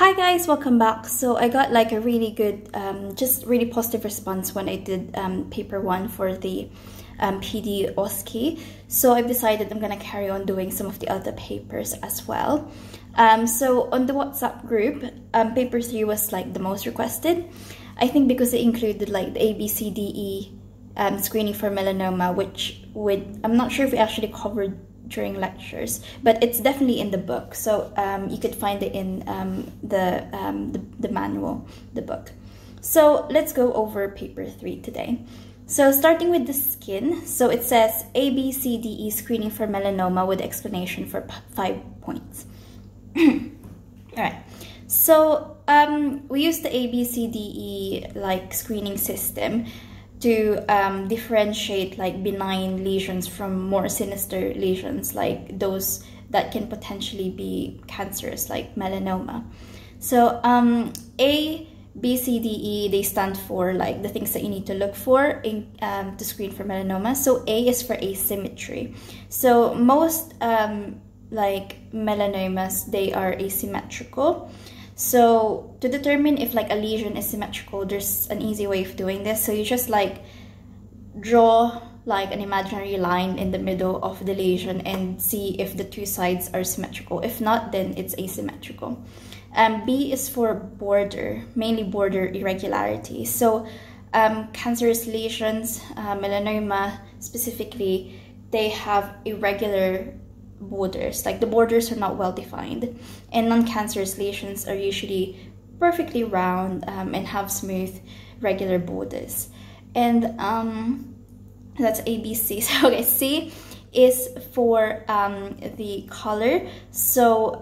Hi guys, welcome back. So I got like a really good, just really positive response when I did paper 1 for the PD OSCE. So I've decided I'm gonna carry on doing some of the other papers as well. So on the WhatsApp group, paper 3 was like the most requested. I think because it included like the ABCDE screening for melanoma, which I'm not sure if we actually covered during lectures, but it's definitely in the book, so you could find it in the manual, the book. So let's go over paper 3 today. So starting with the skin, so it says ABCDE screening for melanoma with explanation for 5 points. Alright, so we use the ABCDE like screening system to differentiate like benign lesions from more sinister lesions, like those that can potentially be cancerous, like melanoma. So A, B, C, D, E, they stand for like the things that you need to look for in, to screen for melanoma. So A is for asymmetry. So most like melanomas, they are asymmetrical. So to determine if like a lesion is symmetrical, there's an easy way of doing this. So you just like draw like an imaginary line in the middle of the lesion and see if the two sides are symmetrical. If not, then it's asymmetrical. B is for border, mainly border irregularity. So cancerous lesions, melanoma specifically, they have irregular borders, like the borders are not well defined, and non-cancerous lesions are usually perfectly round and have smooth regular borders. And that's ABC. So okay, C is for the color. So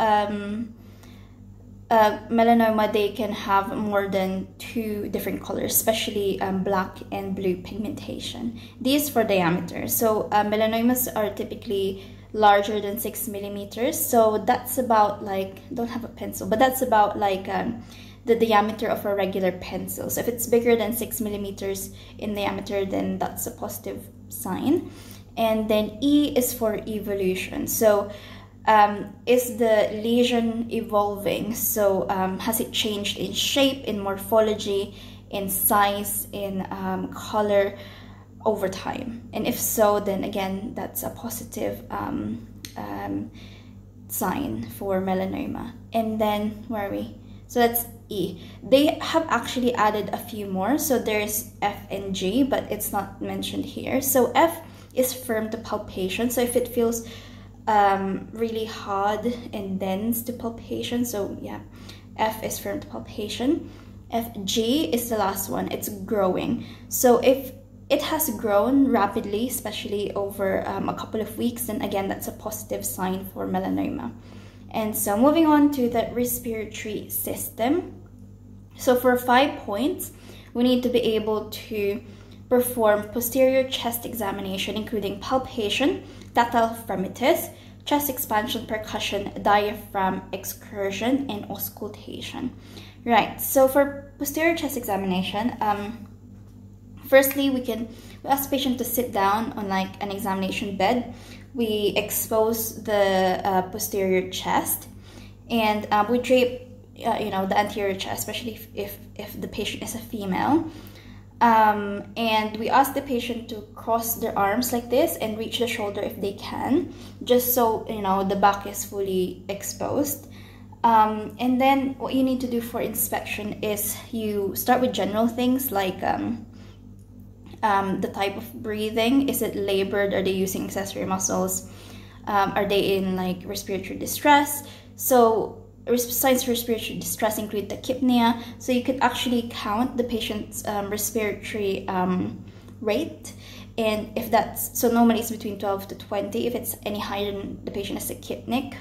melanoma, they can have more than 2 different colors, especially black and blue pigmentation. D is for diameter. So melanomas are typically larger than 6 millimeters, so that's about like, don't have a pencil, but that's about like the diameter of a regular pencil. So if it's bigger than 6 millimeters in diameter, then that's a positive sign. And then E is for evolution. So is the lesion evolving? So has it changed in shape, in morphology, in size, in color over time? And if so, then again, that's a positive sign for melanoma. And then where are we? So that's E. They have actually added a few more. So there's F and G, but it's not mentioned here. So F is firm to palpation. So if it feels really hard and dense to palpation, so yeah, F is firm to palpation. FG is the last one. It's growing. So if it has grown rapidly, especially over a couple of weeks, then again, that's a positive sign for melanoma. And so moving on to the respiratory system. So for 5 points, we need to be able to perform posterior chest examination, including palpation, tactile parameters, chest expansion, percussion, diaphragm excursion, and auscultation. Right, so for posterior chest examination, firstly, we ask the patient to sit down on like an examination bed. We expose the posterior chest, and we drape, the anterior chest, especially if the patient is a female. And we ask the patient to cross their arms like this and reach the shoulder if they can, just so the back is fully exposed. And then what you need to do for inspection is you start with general things like the type of breathing. Is it labored? Are they using accessory muscles? Are they in like respiratory distress? So signs of respiratory distress include tachypnea. So you could actually count the patient's respiratory rate, and if that's, so normally it's between 12 to 20. If it's any higher, then the patient is tachypnic.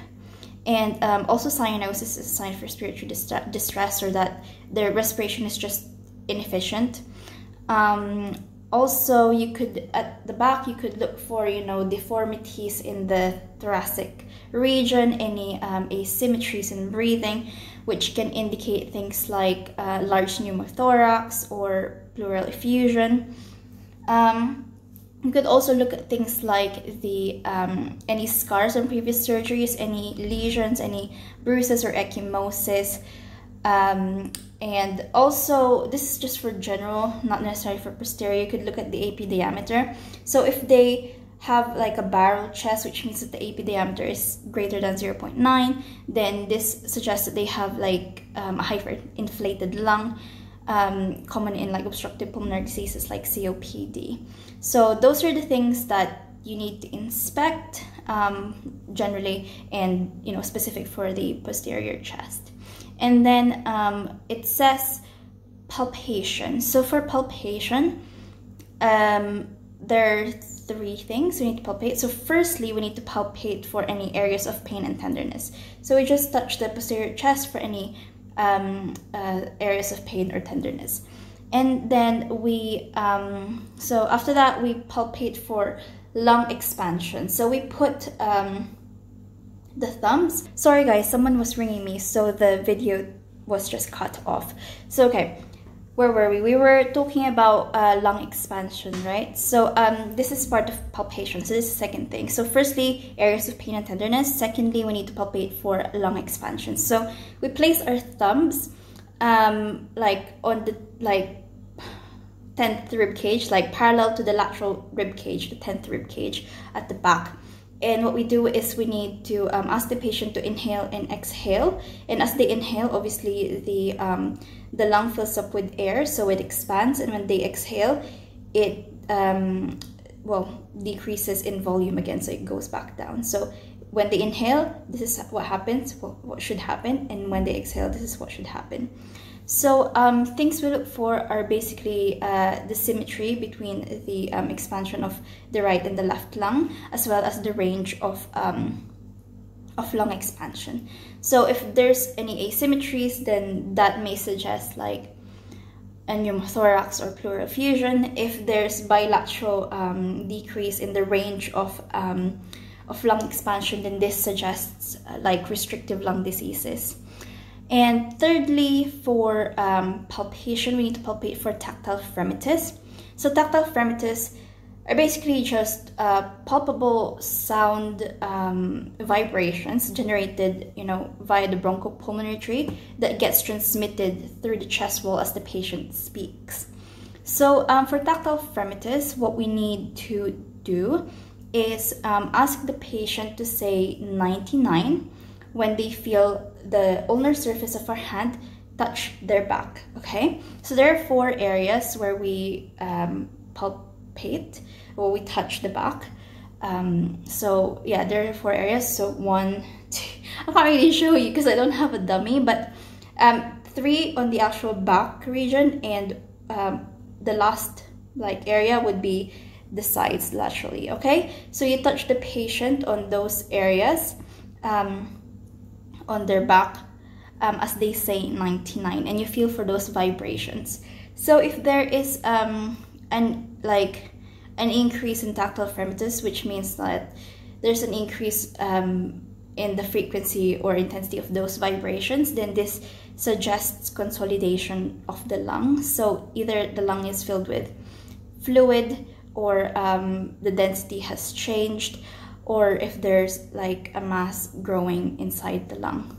And also cyanosis is a sign of respiratory distress, or that their respiration is just inefficient. Also, you could, at the back, you could look for, deformities in the thoracic region, any asymmetries in breathing, which can indicate things like large pneumothorax or pleural effusion. You could also look at things like the any scars on previous surgeries, any lesions, any bruises or ecchymosis, And also, this is just for general, not necessarily for posterior. You could look at the AP diameter. So if they have like a barrel chest, which means that the AP diameter is greater than 0.9, then this suggests that they have like a hyperinflated lung, common in like obstructive pulmonary diseases like COPD. So those are the things that you need to inspect generally, and specific for the posterior chest. And then it says palpation. So for palpation, there are 3 things we need to palpate. So firstly, we need to palpate for any areas of pain and tenderness. So we just touch the posterior chest for any areas of pain or tenderness. And then we, so after that, we palpate for lung expansion. So we put the thumbs. Sorry guys, someone was ringing me, so the video was just cut off. So okay, where were we? We were talking about lung expansion, right? So this is part of palpation. So this is the second thing. So firstly, areas of pain and tenderness. Secondly, we need to palpate for lung expansion. So we place our thumbs like on the 10th rib cage, like parallel to the lateral rib cage, the 10th rib cage at the back. And what we do is we need to ask the patient to inhale and exhale. And as they inhale, obviously the lung fills up with air, so it expands. And when they exhale, it decreases in volume again, so it goes back down. So when they inhale, this is what happens, what should happen. And when they exhale, this is what should happen. So things we look for are basically the symmetry between the expansion of the right and the left lung, as well as the range of lung expansion. So if there's any asymmetries, then that may suggest like a pneumothorax or pleural effusion. If there's bilateral decrease in the range of lung expansion, then this suggests like restrictive lung diseases. And thirdly, for palpation, we need to palpate for tactile parameters. So tactile parameters are basically just palpable sound vibrations generated, via the bronchopulmonary tree that gets transmitted through the chest wall as the patient speaks. So for tactile parameters, what we need to do is ask the patient to say 99 when they feel the ulnar surface of our hand touch their back, okay? So there are 4 areas where we palpate, or we touch the back. So yeah, there are 4 areas. So 1, 2, I can't really show you because I don't have a dummy, but 3 on the actual back region, and the last area would be the sides laterally, okay? So you touch the patient on those areas, on their back, as they say 99, and you feel for those vibrations. So if there is an increase in tactile parameters, which means that there's an increase in the frequency or intensity of those vibrations, then this suggests consolidation of the lung. So either the lung is filled with fluid, or the density has changed, or if there's like a mass growing inside the lung.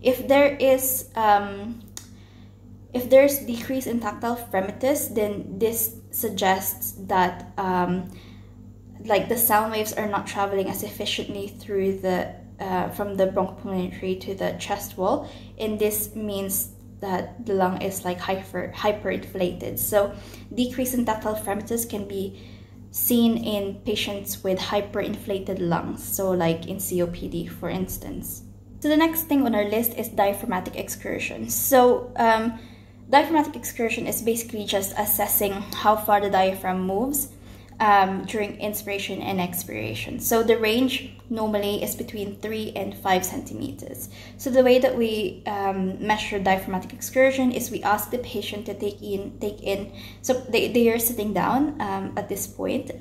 If there's decrease in tactile parameters, then this suggests that the sound waves are not traveling as efficiently through the from the bronchopulmonary tree to the chest wall, and this means that the lung is like hyperinflated. So decrease in tactile parameters can be seen in patients with hyperinflated lungs, so like in COPD, for instance. So the next thing on our list is diaphragmatic excursion. So diaphragmatic excursion is basically just assessing how far the diaphragm moves during inspiration and expiration. So the range normally is between 3 and 5 centimeters. So the way that we measure diaphragmatic excursion is we ask the patient to take in. So they are sitting down at this point.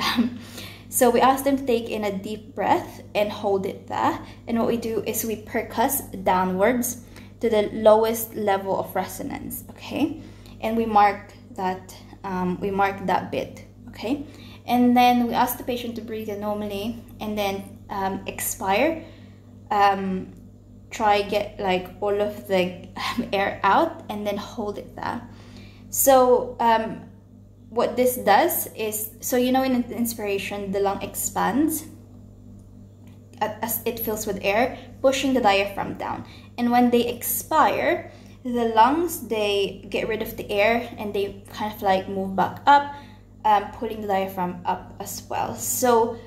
So we ask them to take in a deep breath and hold it there. And what we do is we percuss downwards to the lowest level of resonance, okay? And we mark that bit, okay? And then we ask the patient to breathe in normally, and then expire try get like all of the air out and then hold it there. So what this does is, so you know, in inspiration the lung expands as it fills with air, pushing the diaphragm down, and when they expire, the lungs, they get rid of the air and they kind of like move back up, pulling the diaphragm up as well. So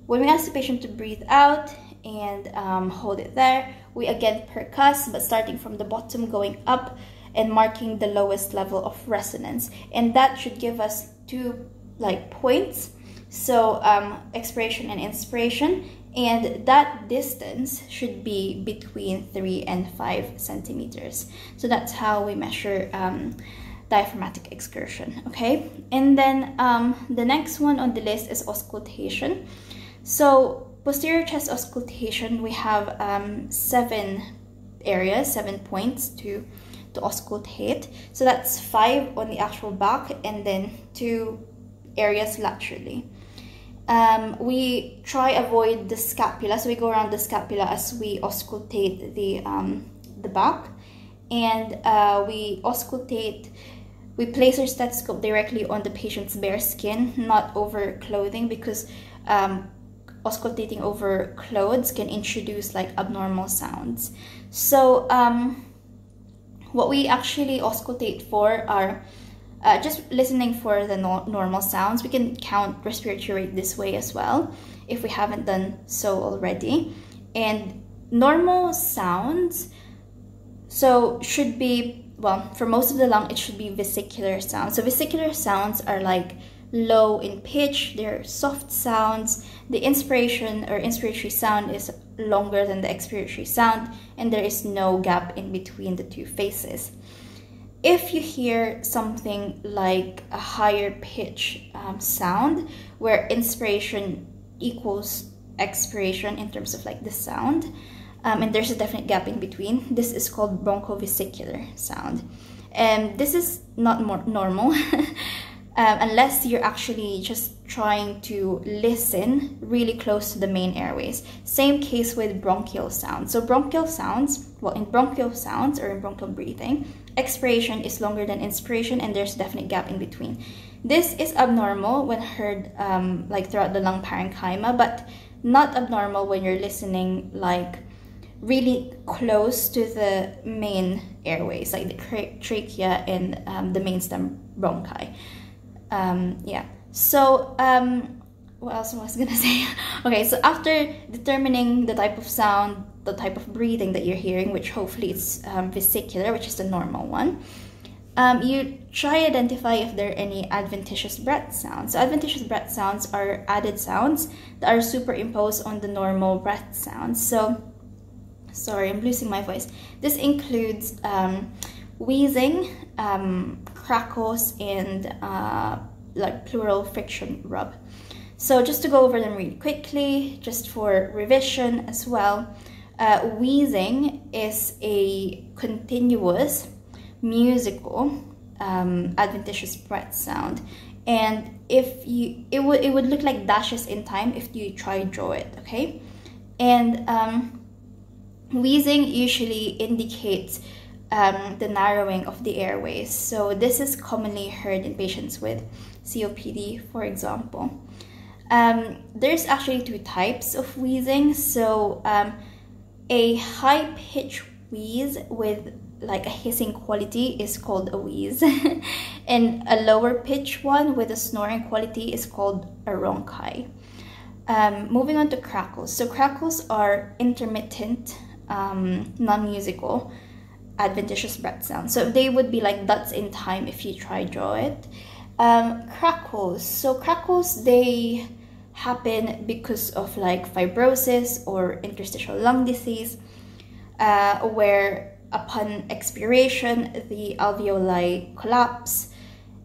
when we ask the patient to breathe out and hold it there, we again percuss, but starting from the bottom going up and marking the lowest level of resonance, and that should give us 2 like points, so expiration and inspiration, and that distance should be between 3 and 5 centimeters. So that's how we measure diaphragmatic excursion. Okay, and then the next one on the list is auscultation. So posterior chest auscultation, we have 7 areas, 7 points to auscultate. So that's 5 on the actual back and then 2 areas laterally. We try avoid the scapula, so we go around the scapula as we auscultate the back, and we auscultate. We place our stethoscope directly on the patient's bare skin, not over clothing, because auscultating over clothes can introduce like abnormal sounds. So what we actually auscultate for are just listening for the normal sounds. We can count respiratory rate this way as well if we haven't done so already. And normal sounds, so should be, well, for most of the lung, it should be vesicular sounds. So vesicular sounds are like low in pitch, they're soft sounds. The inspiration or inspiratory sound is longer than the expiratory sound, and there is no gap in between the 2 phases. If you hear something like a higher pitch sound where inspiration equals expiration in terms of like the sound, and there's a definite gap in between, this is called bronchovesicular sound. And this is not normal unless you're actually just trying to listen really close to the main airways. Same case with bronchial sounds. So bronchial sounds, well, in bronchial sounds or in bronchial breathing, expiration is longer than inspiration, and there's a definite gap in between. This is abnormal when heard like throughout the lung parenchyma, but not abnormal when you're listening like really close to the main airways, like the trachea and the main stem bronchi. Yeah. So what else was I gonna say? Okay, so after determining the type of sound, the type of breathing that you're hearing, which hopefully it's vesicular, which is the normal one, you try to identify if there are any adventitious breath sounds. So adventitious breath sounds are added sounds that are superimposed on the normal breath sounds. So, sorry, I'm losing my voice. This includes wheezing, crackles, and like pleural friction rub. So just to go over them really quickly, just for revision as well, wheezing is a continuous musical adventitious breath sound, and if you it would look like dashes in time if you try to draw it. Okay, and wheezing usually indicates the narrowing of the airways. So this is commonly heard in patients with COPD, for example. There's actually 2 types of wheezing. So a high-pitched wheeze with like a hissing quality is called a wheeze, and a lower pitch one with a snoring quality is called a rhonchi. Moving on to crackles. So crackles are intermittent, non-musical adventitious breath sounds. So they would be like dots in time if you try draw it. Crackles. So crackles, they happen because of like fibrosis or interstitial lung disease, where upon expiration the alveoli collapse,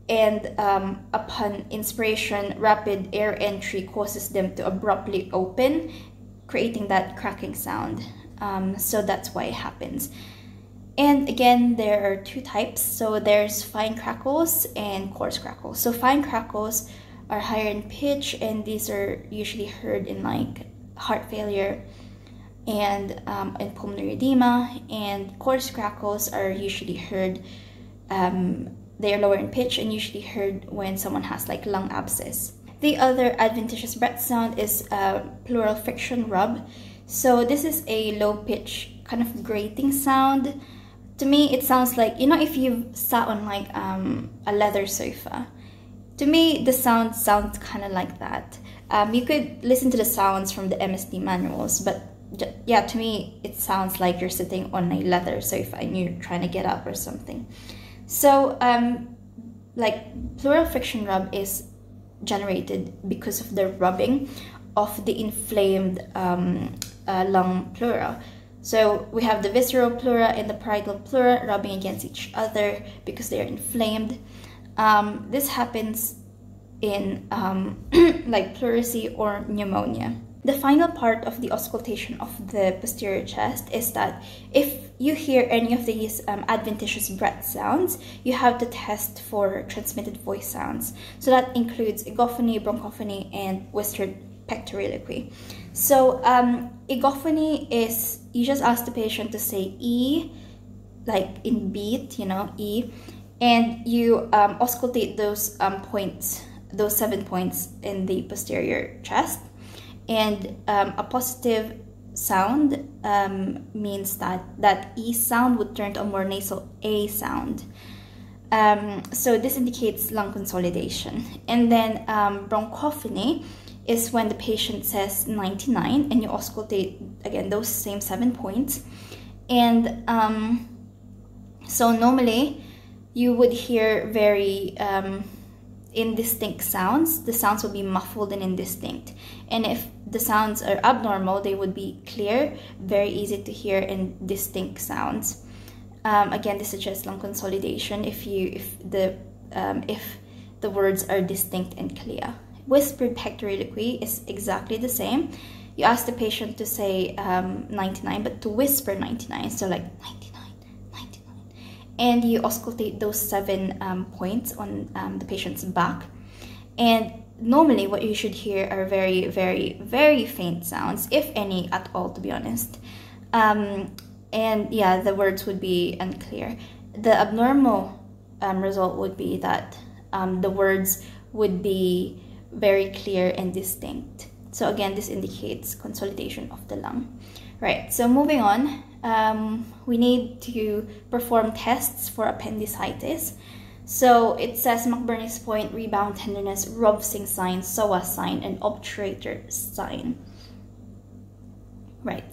and upon inspiration rapid air entry causes them to abruptly open, creating that cracking sound. So that's why it happens. And again, there are 2 types. So there's fine crackles and coarse crackles. So fine crackles are higher in pitch, and these are usually heard in like heart failure and pulmonary edema, and coarse crackles are usually heard. They are lower in pitch and usually heard when someone has like lung abscess. The other adventitious breath sound is pleural friction rub. So this is a low pitch kind of grating sound. To me, it sounds like, you know, if you've sat on like a leather sofa. To me, the sound sounds kind of like that. You could listen to the sounds from the MSD manuals, but yeah, to me, it sounds like you're sitting on a leather sofa and you're trying to get up or something. So, like, pleural friction rub is generated because of the rubbing of the inflamed lung pleura. So we have the visceral pleura and the parietal pleura rubbing against each other because they are inflamed. This happens in like pleurisy or pneumonia. The final part of the auscultation of the posterior chest is that if you hear any of these adventitious breath sounds, you have to test for transmitted voice sounds. So that includes egophony, bronchophony, and whispered pectoriloquy. So egophony is, you just ask the patient to say E, like in beat, you know, E, and you auscultate those points, those 7 points in the posterior chest. And a positive sound means that E sound would turn to a more nasal A sound. So this indicates lung consolidation. And then bronchophony is when the patient says 99 and you auscultate, again, those same 7 points. And so normally you would hear very indistinct sounds. The sounds will be muffled and indistinct. And if the sounds are abnormal, they would be clear, very easy to hear, and distinct sounds. Again, this suggests lung consolidation if the words are distinct and clear. Whispered pectoriloquy is exactly the same. You ask the patient to say 99, but to whisper 99, so like 99, 99. And you auscultate those 7 points on the patient's back. And normally what you should hear are very, very, very faint sounds, if any at all, to be honest. And yeah, the words would be unclear. The abnormal result would be that the words would be very clear and distinct. So again, this indicates consolidation of the lung. Right, so moving on, we need to perform tests for appendicitis. So it says McBurney's point, rebound tenderness, Robsing sign, SOA sign, and obturator sign. Right.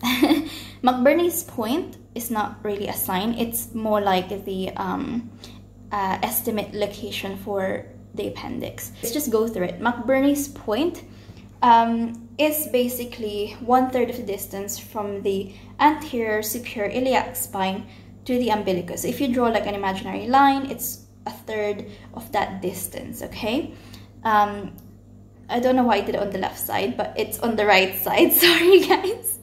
McBurney's point is not really a sign. It's more like the estimate location for the appendix. Let's just go through it. McBurney's point is basically 1/3 of the distance from the anterior superior iliac spine to the umbilicus. If you draw like an imaginary line, it's 1/3 of that distance, okay? I don't know why I did it on the left side, but it's on the right side. Sorry, guys.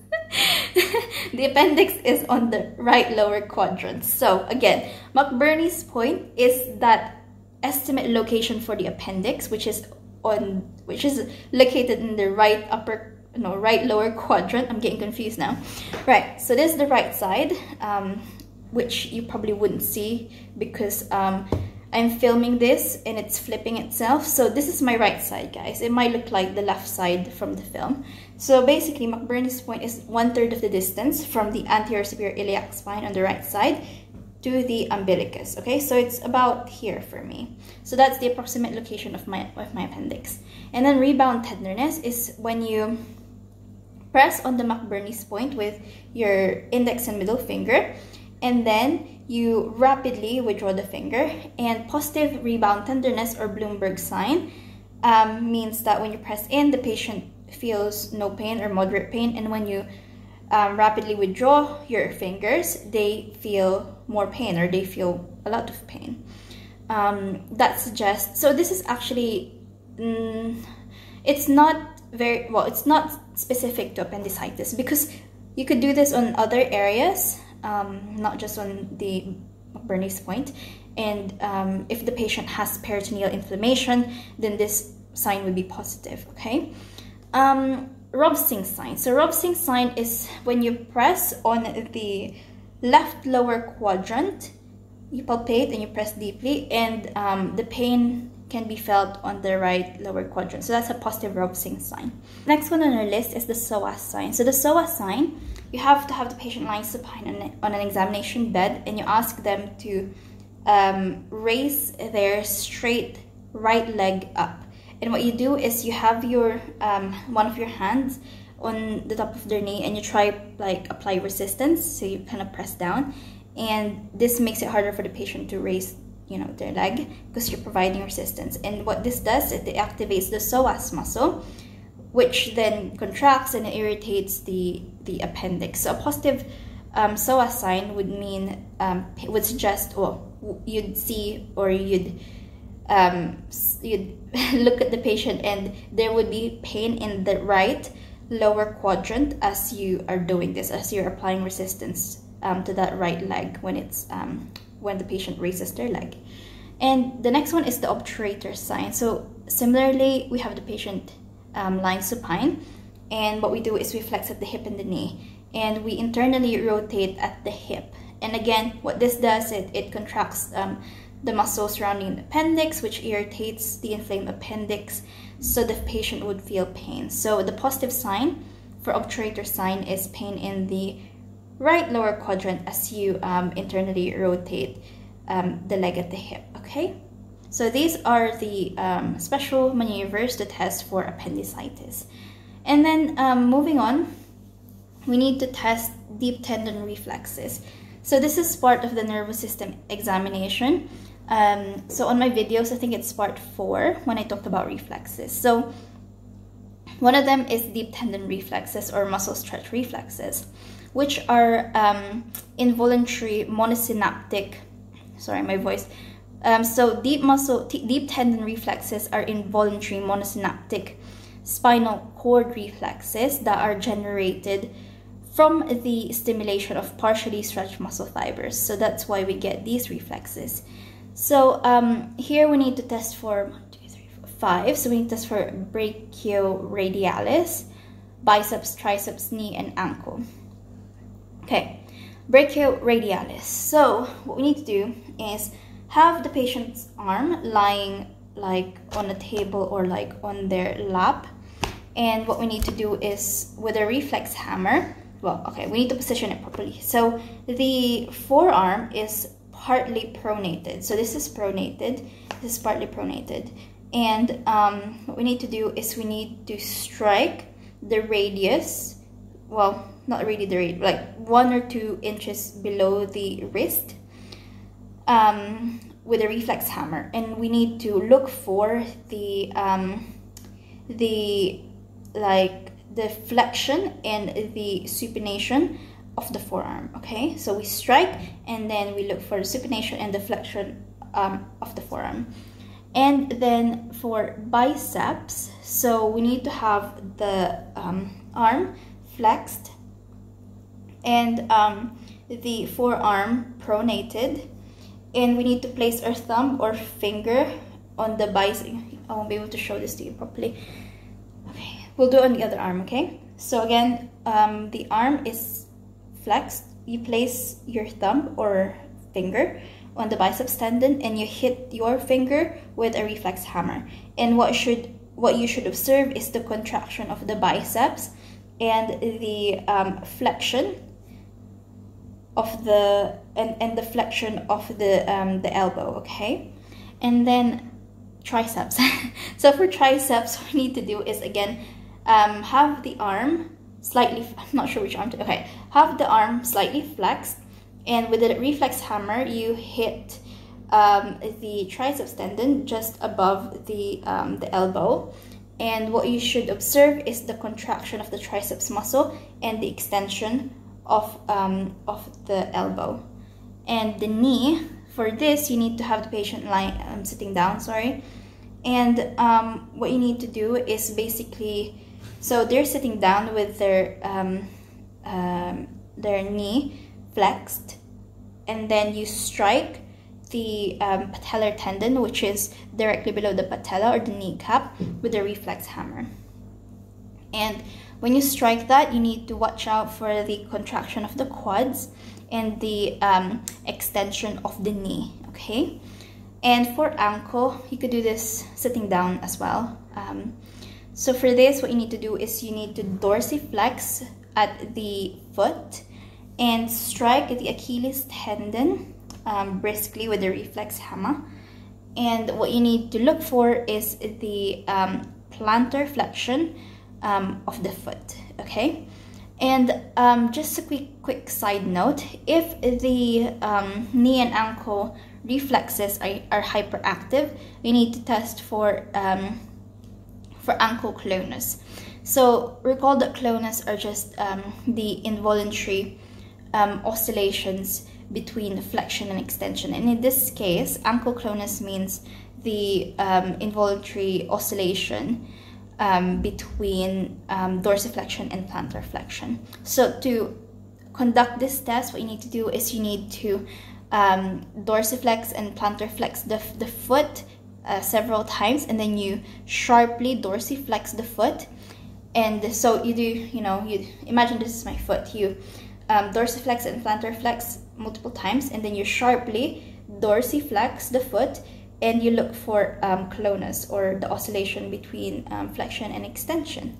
The appendix is on the right lower quadrant. So again, McBurney's point is that estimate location for the appendix, which is located in the right lower quadrant. I'm getting confused now. Right, so this is the right side, which you probably wouldn't see because I'm filming this and it's flipping itself. So this is my right side, guys. It might look like the left side from the film. So basically, McBurney's point is 1/3 of the distance from the anterior superior iliac spine on the right side to the umbilicus. Okay, so it's about here for me. So that's the approximate location of my appendix. And then rebound tenderness is when you press on the McBurney's point with your index and middle finger, and then you rapidly withdraw the finger. And positive rebound tenderness, or Bloomberg sign, means that when you press in, the patient feels no pain or moderate pain, and when you rapidly withdraw your fingers, they feel more pain, or they feel a lot of pain. That suggests, so this is actually, it's not very, well, it's not specific to appendicitis, because you could do this on other areas, not just on the McBurney's point. And if the patient has peritoneal inflammation, then this sign would be positive, okay? Robsing sign. So Robsing sign is when you press on the left lower quadrant, you palpate and you press deeply, and the pain can be felt on the right lower quadrant. So that's a positive Robsing sign. Next one on our list is the psoas sign. So the psoas sign, you have to have the patient lying supine on an examination bed, and you ask them to raise their straight right leg up. And what you do is you have your one of your hands on the top of their knee, and you try like apply resistance, so you kind of press down, and this makes it harder for the patient to raise, you know, their leg, because you're providing resistance. And what this does, it activates the psoas muscle, which then contracts and it irritates the appendix. So a positive psoas sign would mean would suggest, well, you'd see, or you'd look at the patient and there would be pain in the right lower quadrant as you are doing this, as you're applying resistance to that right leg when it's when the patient raises their leg. And the next one is the obturator sign. So similarly, we have the patient lying supine, and what we do is we flex at the hip and the knee, and we internally rotate at the hip. And again, what this does, it contracts the muscle surrounding the appendix, which irritates the inflamed appendix, so the patient would feel pain. So the positive sign for obturator sign is pain in the right lower quadrant as you internally rotate the leg at the hip. Okay, so these are the special maneuvers to test for appendicitis. And then moving on, we need to test deep tendon reflexes. So this is part of the nervous system examination. So on my videos, I think it's part 4 when I talked about reflexes. So one of them is deep tendon reflexes, or muscle stretch reflexes, which are involuntary monosynaptic, sorry, my voice. So deep tendon reflexes are involuntary monosynaptic spinal cord reflexes that are generated from the stimulation of partially stretched muscle fibers. So that's why we get these reflexes. So here we need to test for 1, 2, 3, 4, 5. So we need to test for brachioradialis, biceps, triceps, knee, and ankle. Okay, brachioradialis. So what we need to do is have the patient's arm lying like on a table or like on their lap. And what we need to do is with a reflex hammer, well, okay, we need to position it properly. So the forearm is partly pronated. So this is pronated, this is partly pronated. And what we need to do is we need to strike the radius, well, not really the radius, like 1 or 2 inches below the wrist with a reflex hammer. And we need to look for the flexion and the supination of the forearm. Okay, so we strike and then we look for the supination and the flexion of the forearm. And then for biceps, so we need to have the arm flexed and the forearm pronated, and we need to place our thumb or finger on the bicep. I won't be able to show this to you properly. Okay, we'll do it on the other arm. Okay, so again, the arm is flexed. You place your thumb or finger on the biceps tendon and you hit your finger with a reflex hammer. And what you should observe is the contraction of the biceps and the flexion of the and the flexion of the elbow. Okay, and then triceps. So for triceps, what we need to do is again have the arm slightly, I'm not sure which arm to, okay, have the arm slightly flexed, and with the reflex hammer you hit the triceps tendon just above the elbow. And what you should observe is the contraction of the triceps muscle and the extension of the elbow. And the knee, for this you need to have the patient lying, sitting down, sorry. And what you need to do is basically, so they're sitting down with their knee flexed, and then you strike the patellar tendon, which is directly below the patella or the kneecap, with a reflex hammer. And When you strike that, you need to watch out for the contraction of the quads and the extension of the knee, okay? And for ankle, you could do this sitting down as well. So for this, what you need to do is you need to dorsiflex at the foot and strike the Achilles tendon briskly with the reflex hammer. And what you need to look for is the plantar flexion of the foot, okay? And just a quick side note, if the knee and ankle reflexes are hyperactive, you need to test for ankle clonus. So recall that clonus are just the involuntary oscillations between flexion and extension. And in this case, ankle clonus means the involuntary oscillation between dorsiflexion and plantar flexion. So to conduct this test, what you need to do is you need to dorsiflex and plantar flex the foot several times, and then you sharply dorsiflex the foot. And so you do, you imagine this is my foot. You dorsiflex and plantar flex multiple times, and then you sharply dorsiflex the foot, and you look for clonus, or the oscillation between flexion and extension.